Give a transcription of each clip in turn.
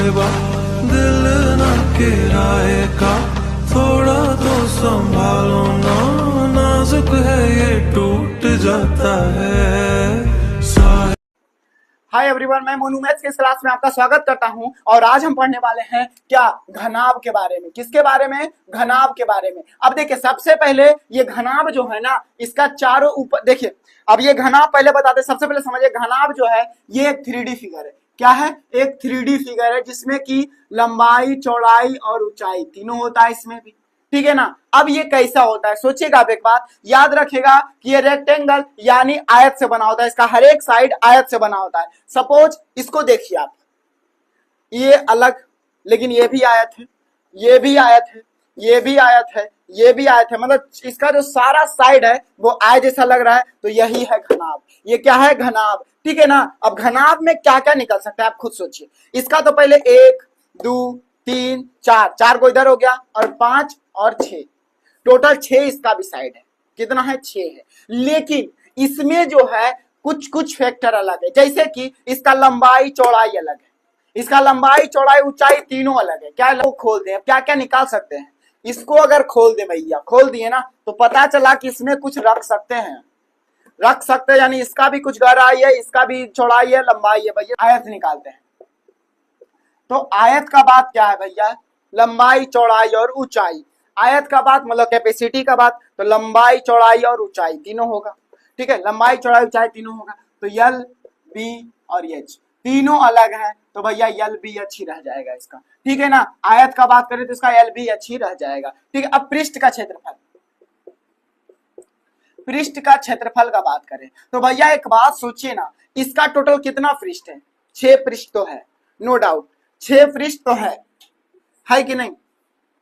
साहिबा दिल ना किराएगा, थोड़ा तो संभालो ना, नाजुक है ये टूट जाता है। हाय एवरीवन, मैं मोनू मैथ्स की क्लास में आपका स्वागत करता हूं और आज हम पढ़ने वाले हैं क्या घनाभ के बारे में। किसके बारे में? घनाभ के बारे में। अब देखिए, सबसे पहले ये घनाभ जो है ना, इसका चारों ऊपर देखिए। अब ये घनाभ पहले बताते, सबसे पहले समझिए घनाभ जो है ये एक 3D फिगर है। क्या है? एक 3D फिगर है जिसमें कि लंबाई, चौड़ाई और ऊंचाई तीनों होता है इसमें भी, ठीक है ना। अब ये कैसा होता है सोचिएगा आप एक बात, याद रखिएगा कि ये रेक्टेंगल यानी आयत से बना होता है, इसका हर एक साइड आयत से बना होता है। सपोज इसको देखिए आप, ये अलग, लेकिन ये भी आयत है, ये भी आयत है, ये भी आयत है, ये भी आयत है, मतलब इसका जो सारा साइड है वो आयत जैसा लग रहा है, तो यही है घनाभ। ये क्या है? घनाभ, ठीक है ना। अब घनाभ में क्या क्या निकल सकता है आप खुद सोचिए। इसका तो पहले 1 2 3 4, 4 को इधर हो गया, और 5 और 6, टोटल 6 इसका भी साइड है। कितना है? 6 है। लेकिन इसमें जो है कुछ कुछ फैक्टर अलग है, जैसे कि इसका लंबाई चौड़ाई अलग है, इसका लंबाई चौड़ाई ऊंचाई तीनों अलग है। क्या खोल दे, क्या क्या निकाल सकते हैं इसको? अगर खोल दे भैया, खोल दिए ना, तो पता चला कि इसमें कुछ रख सकते हैं, रख सकते हैं, यानी इसका भी कुछ गहराई है, इसका भी चौड़ाई है, लंबाई है। भैया आयत निकालते हैं, तो आयत का बात क्या है भैया? लंबाई, चौड़ाई और ऊंचाई। आयत का बात मतलब कैपेसिटी का बात, तो लंबाई, चौड़ाई और ऊंचाई तीनों होगा, ठीक है। लंबाई, चौड़ाई, ऊंचाई तीनों होगा। तो यल, बी और एच तीनों अलग है, तो भैया यल बी एच ही रह जाएगा इसका, ठीक है ना। आयत का बात करें तो इसका यल बी एच ही रह जाएगा, ठीक है। अब पृष्ठ का क्षेत्रफल, पृष्ठ का क्षेत्रफल का बात करें तो भैया एक बात सोचिए ना, इसका टोटल कितना पृष्ठ है? 6 पृष्ठ तो है, नो डाउट 6 पृष्ठ तो है कि नहीं?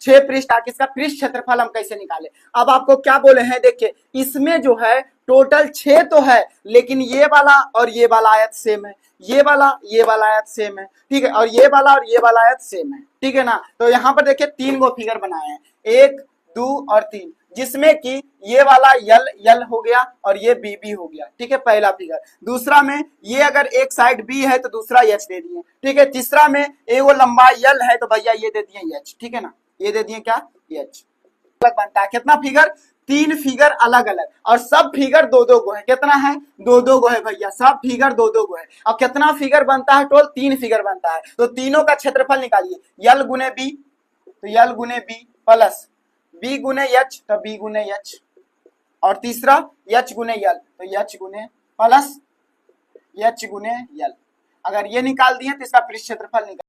6 पृष्ठ। इसका पृष्ठ क्षेत्रफल हम कैसे निकाले? अब आपको क्या बोले हैं, देखिए इसमें जो है टोटल 6 तो है, लेकिन ये वाला और ये वाला आयत सेम है, ये वाला आयत सेम है, ठीक है, और ये वाला और ये वाला आयत सेम है, ठीक है ना। तो यहाँ पर देखिए 3 गो फिगर बनाए हैं, 1 2 और 3, जिसमें कि ये वाला यल यल हो गया और ये बी बी हो गया, ठीक है, पहला फिगर। दूसरा में ये अगर एक साइड बी है तो दूसरा एच दे दिए, ठीक है। तीसरा में ए वो लंबा यल है तो भैया ये दे दिए एच, ठीक है ना, ये दे दिए क्या? एच। अलग बनता है कितना फिगर? 3 फिगर अलग अलग, और सब फिगर 2-2 गो है। कितना है? 2-2 गो है भैया, सब फिगर 2-2 गो है। अब कितना फिगर बनता है? टोटल 3 फिगर बनता है, तो तीनों का क्षेत्रफल निकालिए। यल गुने बी, तो यल गुने बी प्लस बी गुने एच, तो बी गुने एच, और तीसरा एच गुने यल, तो एच गुने प्लस एच गुने यल। अगर ये निकाल दिए तो इसका पृष्ठ क्षेत्रफल निकाल